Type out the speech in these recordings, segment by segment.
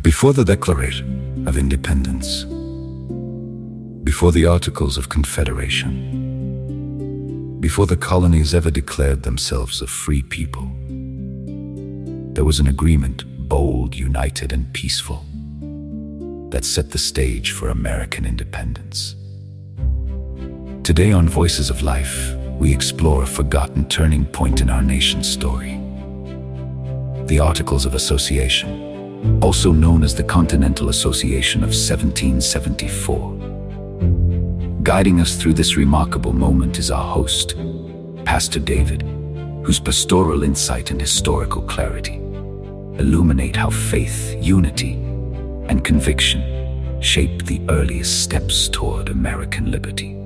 Before the Declaration of Independence, before the Articles of Confederation, before the colonies ever declared themselves a free people, there was an agreement, bold, united, and peaceful, that set the stage for American independence. Today on Voices of Life, we explore a forgotten turning point in our nation's story. The Articles of Association, also known as the Continental Association of 1774. Guiding us through this remarkable moment is our host, Pastor David, whose pastoral insight and historical clarity illuminate how faith, unity, and conviction shaped the earliest steps toward American liberty.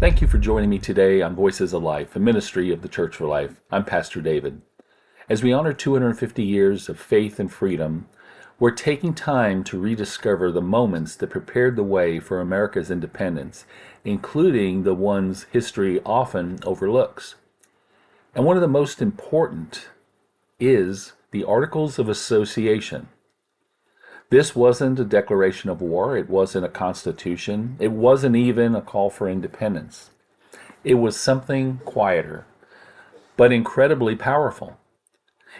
Thank you for joining me today on Voices of Life, a ministry of the Church for Life. I'm Pastor David. As we honor 250 years of faith and freedom, we're taking time to rediscover the moments that prepared the way for America's independence, including the ones history often overlooks. And one of the most important is the Articles of Association. This wasn't a declaration of war, it wasn't a constitution, it wasn't even a call for independence. It was something quieter, but incredibly powerful.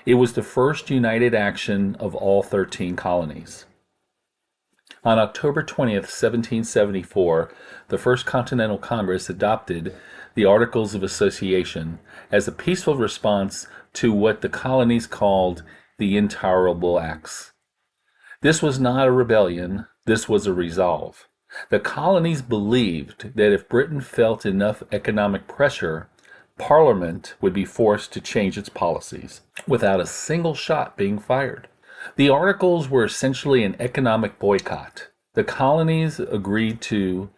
It was the first united action of all 13 colonies. On October 20th, 1774, the First Continental Congress adopted the Articles of Association as a peaceful response to what the colonies called the Intolerable Acts. This was not a rebellion, this was a resolve. The colonies believed that if Britain felt enough economic pressure, Parliament would be forced to change its policies without a single shot being fired. The Articles were essentially an economic boycott. The colonies agreed to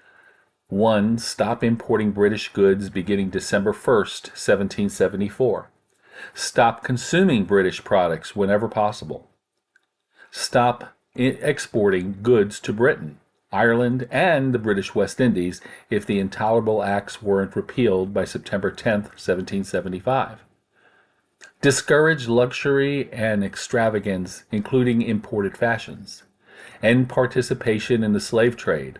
1. Stop importing British goods beginning December 1st, 1774. Stop consuming British products whenever possible. Stop exporting goods to Britain, Ireland, and the British West Indies if the Intolerable Acts weren't repealed by September 10, 1775. Discourage luxury and extravagance, including imported fashions. End participation in the slave trade,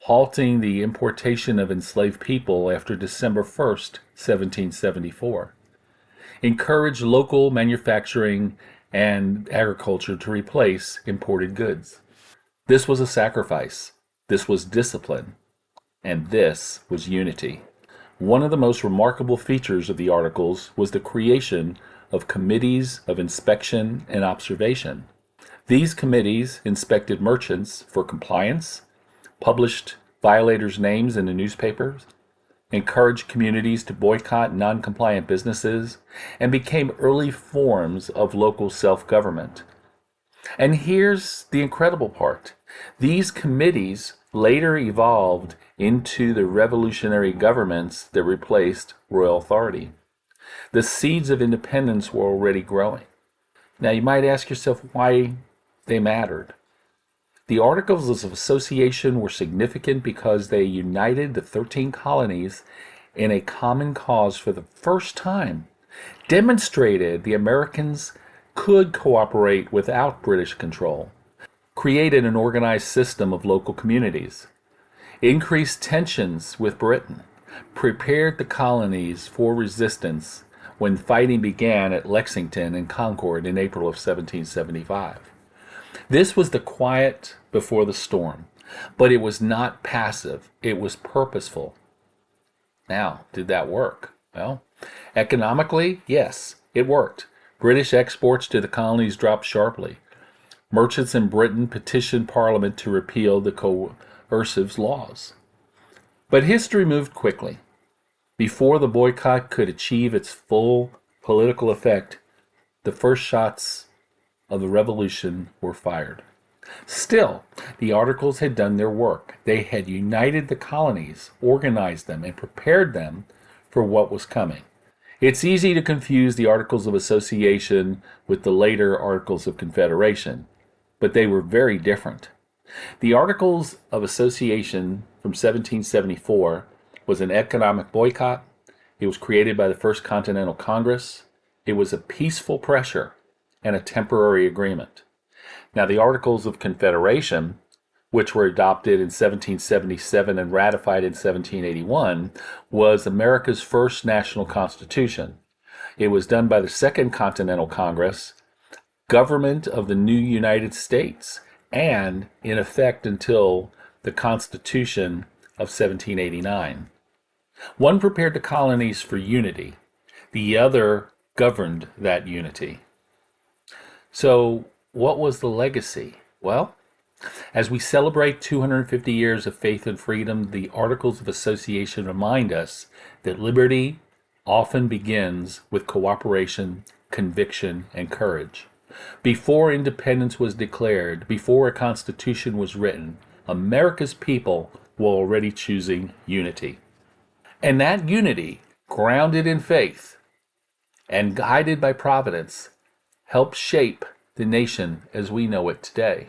halting the importation of enslaved people after December 1, 1774. Encourage local manufacturing and agriculture to replace imported goods. This was a sacrifice, this was discipline, and this was unity. One of the most remarkable features of the Articles was the creation of committees of inspection and observation. These committees inspected merchants for compliance, published violators' names in the newspapers, encouraged communities to boycott non-compliant businesses, and became early forms of local self-government. And here's the incredible part. These committees later evolved into the revolutionary governments that replaced royal authority. The seeds of independence were already growing. Now you might ask yourself why they mattered. The Articles of Association were significant because they united the 13 colonies in a common cause for the first time, demonstrated the Americans could cooperate without British control, created an organized system of local communities, increased tensions with Britain, prepared the colonies for resistance when fighting began at Lexington and Concord in April of 1775. This was the quiet before the storm, but it was not passive, it was purposeful. Now, did that work? Well, economically, yes, it worked. British exports to the colonies dropped sharply. Merchants in Britain petitioned Parliament to repeal the coercive laws. But history moved quickly. Before the boycott could achieve its full political effect, the first shots of the revolution were fired. Still, the Articles had done their work. They had united the colonies, organized them, and prepared them for what was coming. It's easy to confuse the Articles of Association with the later Articles of Confederation, but they were very different. The Articles of Association from 1774 was an economic boycott. It was created by the First Continental Congress. It was a peaceful pressure and a temporary agreement. Now, the Articles of Confederation, which were adopted in 1777 and ratified in 1781, was America's first national constitution. It was done by the Second Continental Congress, government of the new United States, and in effect until the Constitution of 1789. One prepared the colonies for unity. The other governed that unity. So, what was the legacy? Well, as we celebrate 250 years of faith and freedom, the Articles of Association remind us that liberty often begins with cooperation, conviction, and courage. Before independence was declared, before a constitution was written, America's people were already choosing unity. And that unity, grounded in faith and guided by providence, helped shape the nation as we know it today.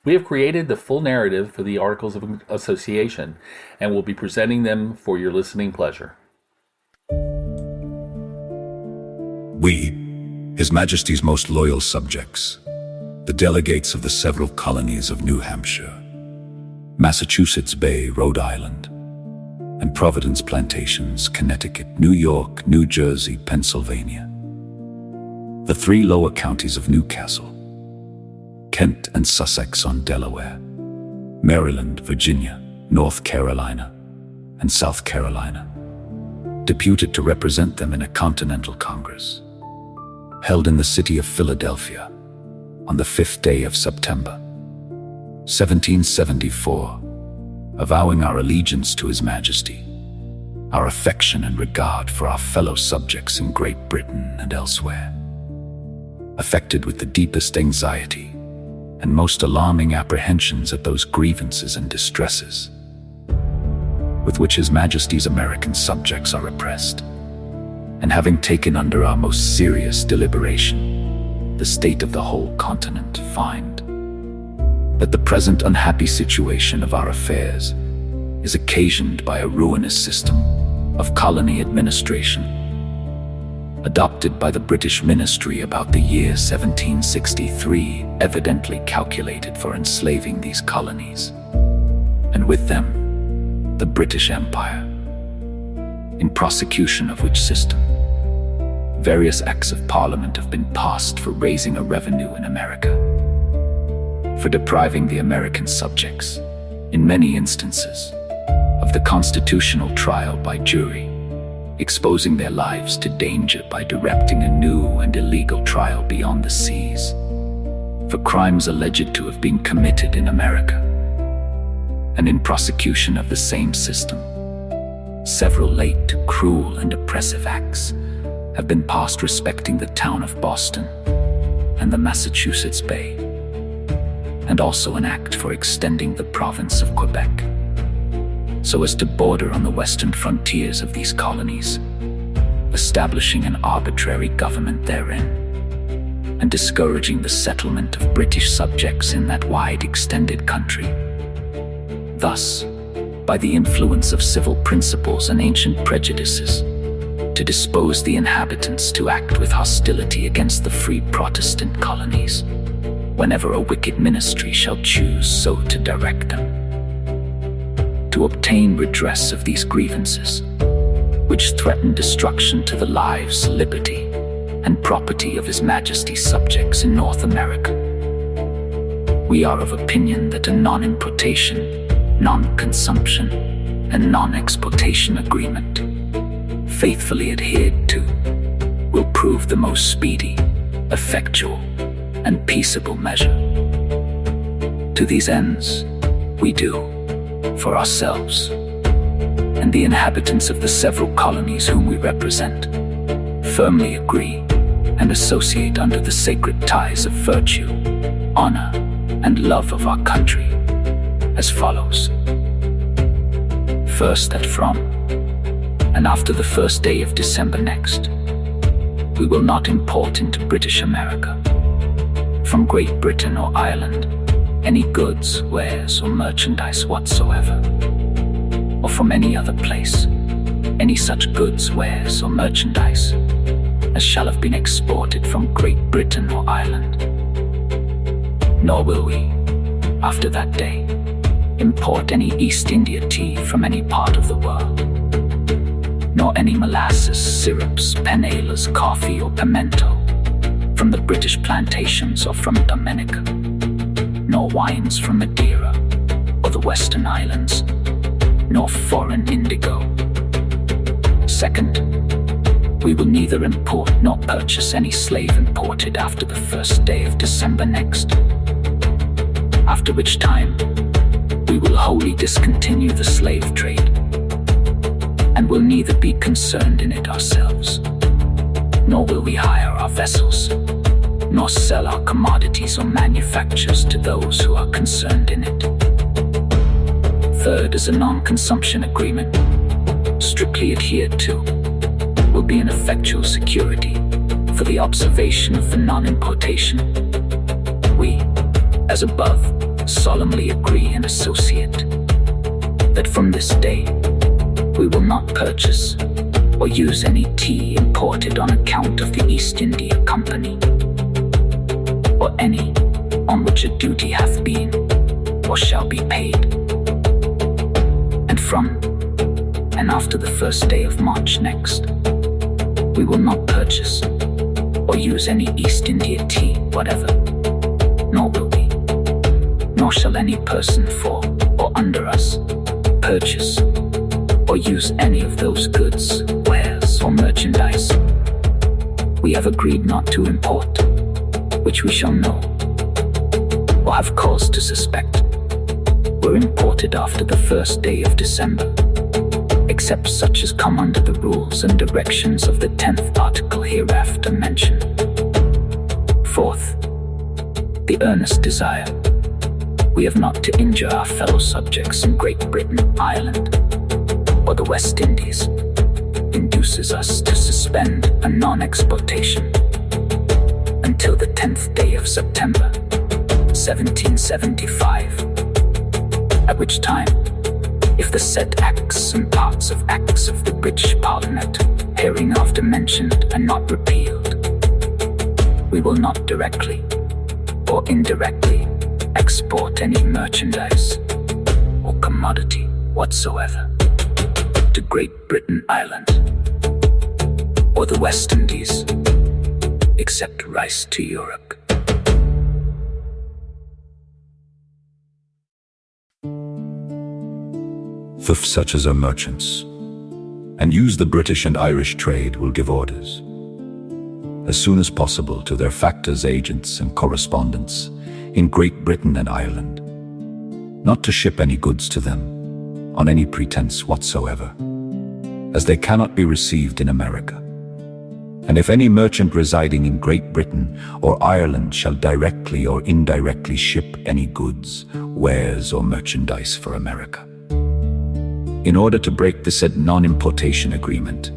We have created the full narrative for the Articles of Association and will be presenting them for your listening pleasure. We, His Majesty's most loyal subjects, the delegates of the several colonies of New Hampshire, Massachusetts Bay, Rhode Island, and Providence Plantations, Connecticut, New York, New Jersey, Pennsylvania, the 3 lower counties of Newcastle, Kent and Sussex on Delaware, Maryland, Virginia, North Carolina, and South Carolina, deputed to represent them in a Continental Congress, held in the city of Philadelphia on the 5th day of September, 1774, avowing our allegiance to His Majesty, our affection and regard for our fellow subjects in Great Britain and elsewhere, affected with the deepest anxiety and most alarming apprehensions at those grievances and distresses with which His Majesty's American subjects are oppressed, and having taken under our most serious deliberation the state of the whole continent, find that the present unhappy situation of our affairs is occasioned by a ruinous system of colony administration adopted by the British ministry about the year 1763, evidently calculated for enslaving these colonies, and with them the British Empire, in prosecution of which system various acts of Parliament have been passed for raising a revenue in America, for depriving the American subjects, in many instances, of the constitutional trial by jury, exposing their lives to danger by directing a new and illegal trial beyond the seas, for crimes alleged to have been committed in America. And in prosecution of the same system, several late, cruel, and oppressive acts have been passed respecting the town of Boston and the Massachusetts Bay, and also an act for extending the province of Quebec so as to border on the western frontiers of these colonies, establishing an arbitrary government therein, and discouraging the settlement of British subjects in that wide extended country. Thus, by the influence of civil principles and ancient prejudices, to dispose the inhabitants to act with hostility against the free Protestant colonies, whenever a wicked ministry shall choose so to direct them. To obtain redress of these grievances, which threaten destruction to the lives, liberty, and property of His Majesty's subjects in North America. We are of opinion that a non-importation, non-consumption, and non-exportation agreement, faithfully adhered to, will prove the most speedy, effectual, and peaceable measure. To these ends, we do, for ourselves and the inhabitants of the several colonies whom we represent, firmly agree and associate under the sacred ties of virtue, honor, and love of our country, as follows. First, that from and after the 1st day of December next, we will not import into British America, from Great Britain or Ireland, any goods, wares, or merchandise whatsoever, or from any other place, any such goods, wares, or merchandise as shall have been exported from Great Britain or Ireland, Nor will we, after that day, import any East India tea from any part of the world, nor any molasses, syrups, penales, coffee, or pimento from the British plantations or from Dominica, nor wines from Madeira or the Western Islands, nor foreign indigo. Second, we will neither import nor purchase any slave imported after the 1st day of December next, after which time we will wholly discontinue the slave trade, and will neither be concerned in it ourselves, nor will we hire our vessels, nor sell our commodities or manufactures to those who are concerned in it. Third is a non-consumption agreement, strictly adhered to, will be an effectual security for the observation of the non-importation. We, as above, solemnly agree and associate that from this day we will not purchase or use any tea imported on account of the East India Company, or any on which a duty hath been or shall be paid. And from and after the 1st day of March next, we will not purchase or use any East India tea whatever, nor will we, nor shall any person for or under us purchase or use any of those goods, wares, or merchandise we have agreed not to import, which we shall know, or have cause to suspect, were imported after the 1st day of December, except such as come under the rules and directions of the 10th article hereafter mentioned. Fourth, the earnest desire we have not to injure our fellow subjects in Great Britain, Ireland, or the West Indies, induces us to suspend a non-exportation until the 10th day of September, 1775, at which time, if the said acts and parts of acts of the British Parliament hereinafter mentioned are not repealed, we will not directly or indirectly export any merchandise or commodity whatsoever to Great Britain, Ireland, or the West Indies, except rice to Europe. Fifth, such as are merchants, and use the British and Irish trade, will give orders, as soon as possible, to their factors, agents, and correspondents in Great Britain and Ireland, not to ship any goods to them on any pretense whatsoever, as they cannot be received in America. And if any merchant residing in Great Britain or Ireland shall directly or indirectly ship any goods, wares, or merchandise for America, in order to break the said non-importation agreement,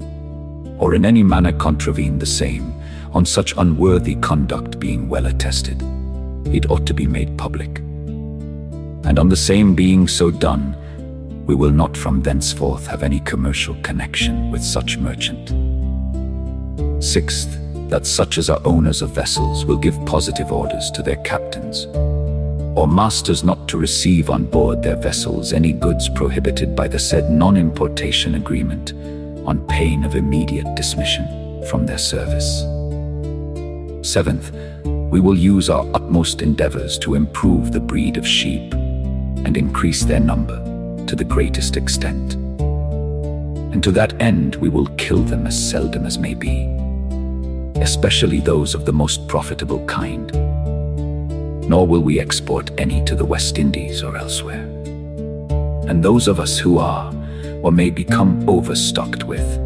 or in any manner contravene the same, on such unworthy conduct being well attested, it ought to be made public. And on the same being so done, we will not from thenceforth have any commercial connection with such merchant. Sixth, that such as are owners of vessels will give positive orders to their captains or masters not to receive on board their vessels any goods prohibited by the said non-importation agreement, on pain of immediate dismission from their service. Seventh, we will use our utmost endeavors to improve the breed of sheep and increase their number to the greatest extent. And to that end we will kill them as seldom as may be, especially those of the most profitable kind. Nor will we export any to the West Indies or elsewhere. And those of us who are, or may become overstocked with,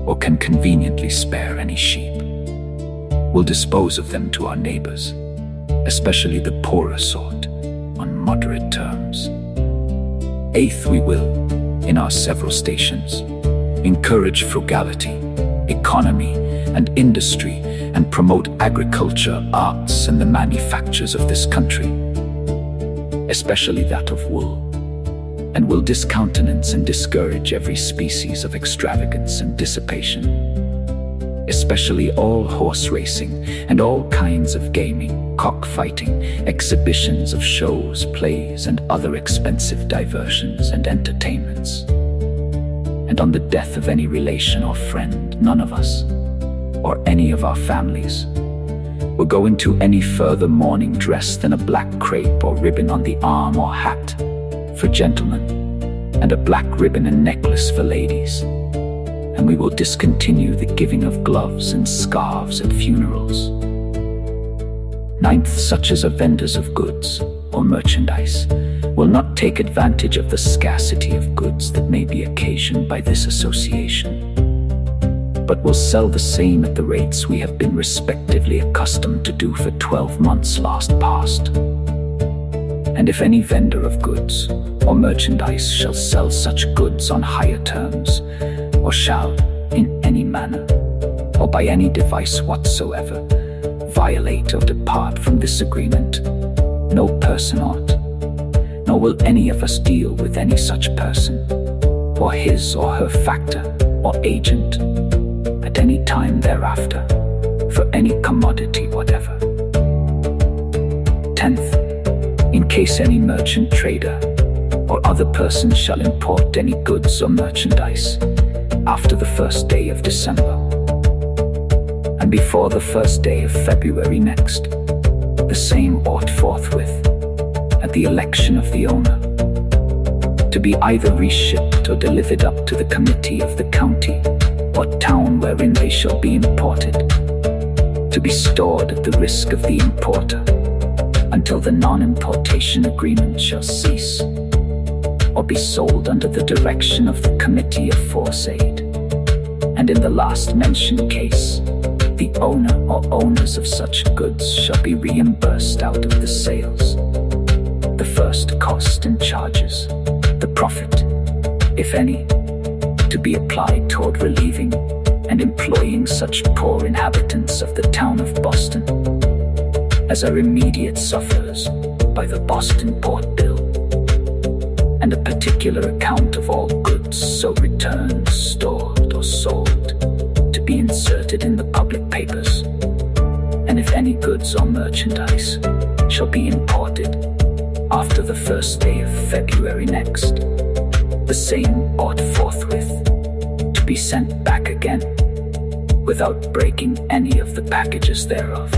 or can conveniently spare any sheep, will dispose of them to our neighbors, especially the poorer sort, on moderate terms. Eighth, we will, in our several stations, encourage frugality, economy, and industry, and promote agriculture, arts, and the manufactures of this country, especially that of wool, and will discountenance and discourage every species of extravagance and dissipation, especially all horse racing and all kinds of gaming, cockfighting, exhibitions of shows, plays, and other expensive diversions and entertainments. And on the death of any relation or friend, none of us, or any of our families, will go into any further mourning dress than a black crape or ribbon on the arm or hat for gentlemen, and a black ribbon and necklace for ladies. And we will discontinue the giving of gloves and scarves at funerals. Ninth, such as are vendors of goods or merchandise will not take advantage of the scarcity of goods that may be occasioned by this association, but will sell the same at the rates we have been respectively accustomed to do for 12 months last past. And if any vendor of goods or merchandise shall sell such goods on higher terms, or shall, in any manner, or by any device whatsoever, violate or depart from this agreement, no person ought, nor will any of us deal with any such person, or his or her factor or agent, at any time thereafter, for any commodity whatever. 10th, in case any merchant, trader, or other person shall import any goods or merchandise after the 1st day of December, and before the 1st day of February next, the same ought forthwith, at the election of the owner, to be either reshipped or delivered up to the committee of the county or town wherein they shall be imported, to be stored at the risk of the importer until the non-importation agreement shall cease, or be sold under the direction of the committee aforesaid. And in the last mentioned case, the owner or owners of such goods shall be reimbursed out of the sales the first cost and charges, the profit, if any, to be applied toward relieving and employing such poor inhabitants of the town of Boston as are immediate sufferers by the Boston Port Bill, and a particular account of all goods so returned, stored, or sold to be inserted in the public papers. And if any goods or merchandise shall be imported after the 1st day of February next, the same ought forthwith to be sent back again, without breaking any of the packages thereof.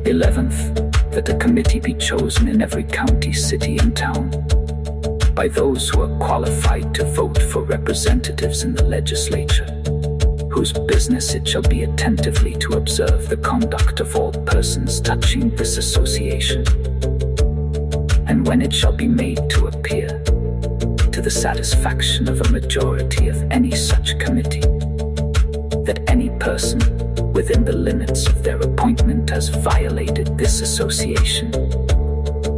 11th, that a committee be chosen in every county, city, and town by those who are qualified to vote for representatives in the legislature, whose business it shall be attentively to observe the conduct of all persons touching this association, and when it shall be made to appear to the satisfaction of a majority of any such committee, that any person within the limits of their appointment has violated this association,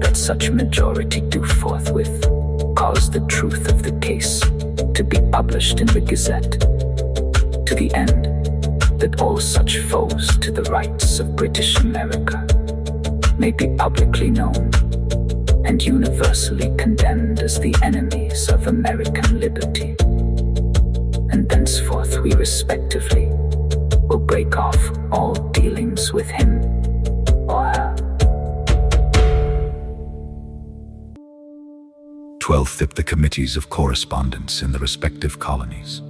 that such majority do forthwith cause the truth of the case to be published in the Gazette, to the end that all such foes to the rights of British America may be publicly known and universally condemned as the enemies of American liberty. And thenceforth we respectively will break off all dealings with him or her. 12th, that the committees of correspondence in the respective colonies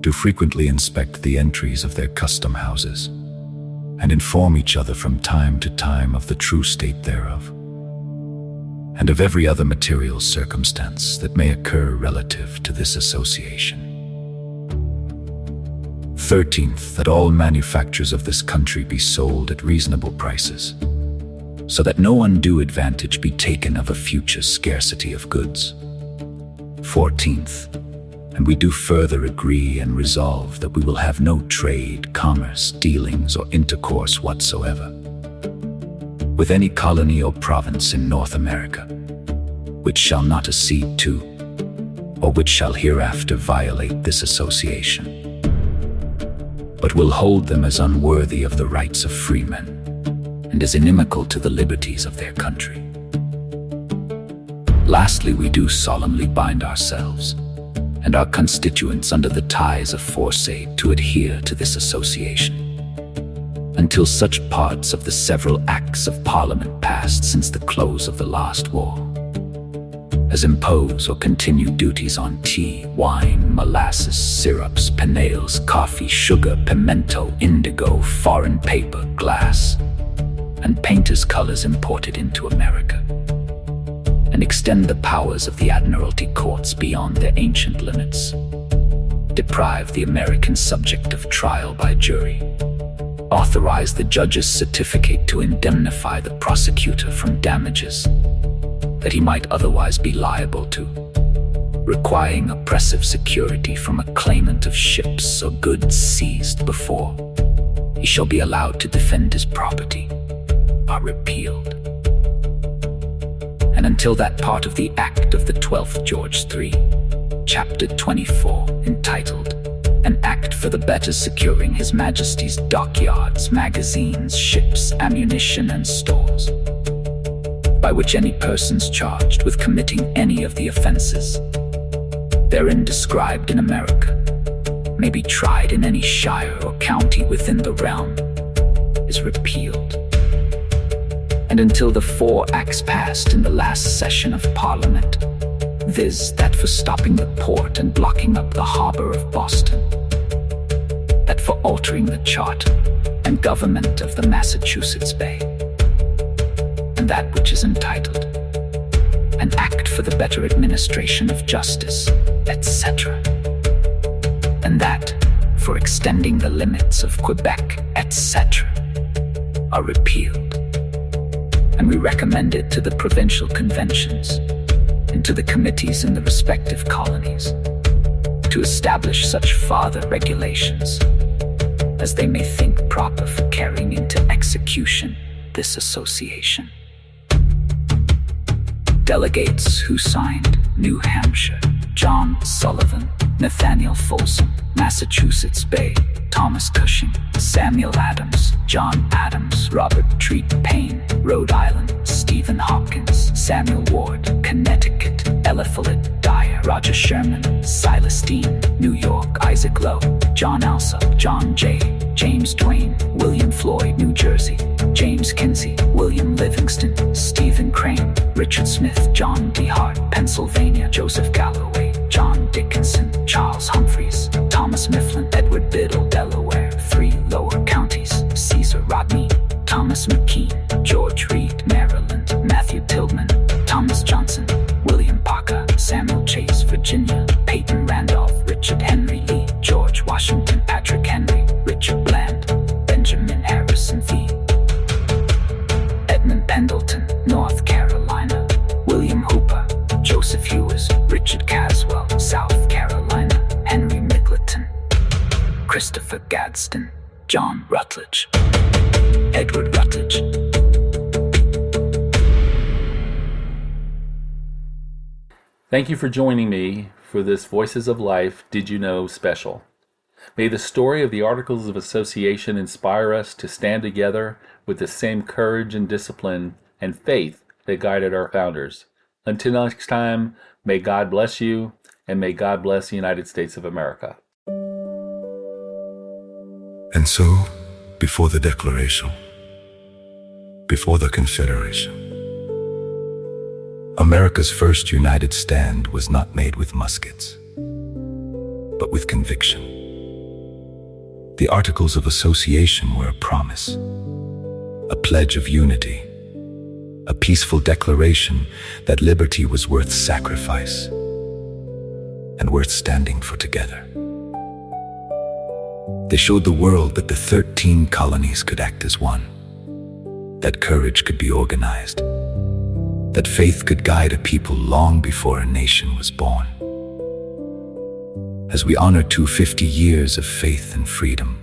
do frequently inspect the entries of their custom houses and inform each other from time to time of the true state thereof, and of every other material circumstance that may occur relative to this association. 13th, that all manufactures of this country be sold at reasonable prices, so that no undue advantage be taken of a future scarcity of goods. 14th, and we do further agree and resolve that we will have no trade, commerce, dealings, or intercourse whatsoever with any colony or province in North America, which shall not accede to, or which shall hereafter violate this association, but will hold them as unworthy of the rights of freemen, and as inimical to the liberties of their country. Lastly, we do solemnly bind ourselves, and our constituents under the ties of foresight to adhere to this association, until such parts of the several acts of Parliament passed since the close of the last war as impose or continue duties on tea, wine, molasses, syrups, panales, coffee, sugar, pimento, indigo, foreign paper, glass, and painters' colors imported into America, and extend the powers of the Admiralty courts beyond their ancient limits, deprive the American subject of trial by jury, authorize the judge's certificate to indemnify the prosecutor from damages that he might otherwise be liable to, requiring oppressive security from a claimant of ships or goods seized before he shall be allowed to defend his property, are repealed. And until that part of the Act of the 12th George III, Chapter 24, entitled An Act for the Better Securing His Majesty's Dockyards, Magazines, Ships, Ammunition, and Stores, by which any persons charged with committing any of the offenses therein described in America may be tried in any shire or county within the realm, is repealed. And until the 4 acts passed in the last session of Parliament, viz. That for stopping the port and blocking up the harbor of Boston, that for altering the charter and government of the Massachusetts Bay, and that which is entitled An Act for the Better Administration of Justice, etc., and that for extending the limits of Quebec, etc., are repealed. And we recommend it to the provincial conventions and to the committees in the respective colonies to establish such farther regulations as they may think proper for carrying into execution this association. Delegates who signed: New Hampshire, John Sullivan, Nathaniel Folsom, Massachusetts Bay, Thomas Cushing, Samuel Adams, John Adams, Robert Treat Payne, Rhode Island, Stephen Hopkins, Samuel Ward, Connecticut, Eliphalet Dyer, Roger Sherman, Silas Dean, New York, Isaac Lowe, John Alsop, John Jay, James Duane, William Floyd, New Jersey, James Kinsey, William Livingston, Stephen Crane, Richard Smith, John D. Hart, Pennsylvania, Joseph Galloway, John Dickinson, Charles Humphreys, Thomas Mifflin, Edward Biddle, Delaware, 3 lower counties, Caesar Rodney, Thomas McKean, George Reed, Maryland, Matthew Tillman, Thomas Johnson, William Parker, Samuel Chase, Virginia, Peyton Randolph, Richard Henry Lee, George Washington, Patrick Henry, Richard Bland, Benjamin Harrison V. Edmund Pendleton, North Carolina, William Hooper, Joseph Hewes, Richard Caswell, South Carolina, Henry Middleton, Christopher Gadsden, John Rutledge, Edward Rutledge. Thank you for joining me for this Voices of Life Did You Know special. May the story of the Articles of Association inspire us to stand together with the same courage and discipline and faith that guided our founders. Until next time, may God bless you, and may God bless the United States of America. And so, before the Declaration, before the Confederation, America's first united stand was not made with muskets, but with conviction. The Articles of Association were a promise, a pledge of unity, a peaceful declaration that liberty was worth sacrifice and worth standing for together. They showed the world that the 13 colonies could act as one, that courage could be organized, that faith could guide a people long before a nation was born. As we honor 250 years of faith and freedom,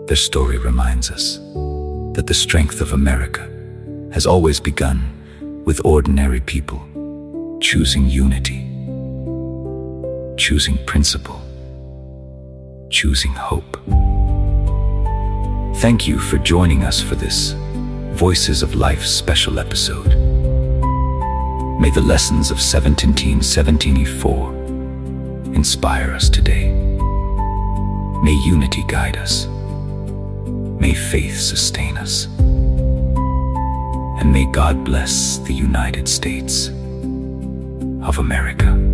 their story reminds us that the strength of America has always begun with ordinary people choosing unity, choosing principle, choosing hope. Thank you for joining us for this Voices of Life special episode. May the lessons of 1774 inspire us today. May unity guide us. May faith sustain us. And may God bless the United States of America.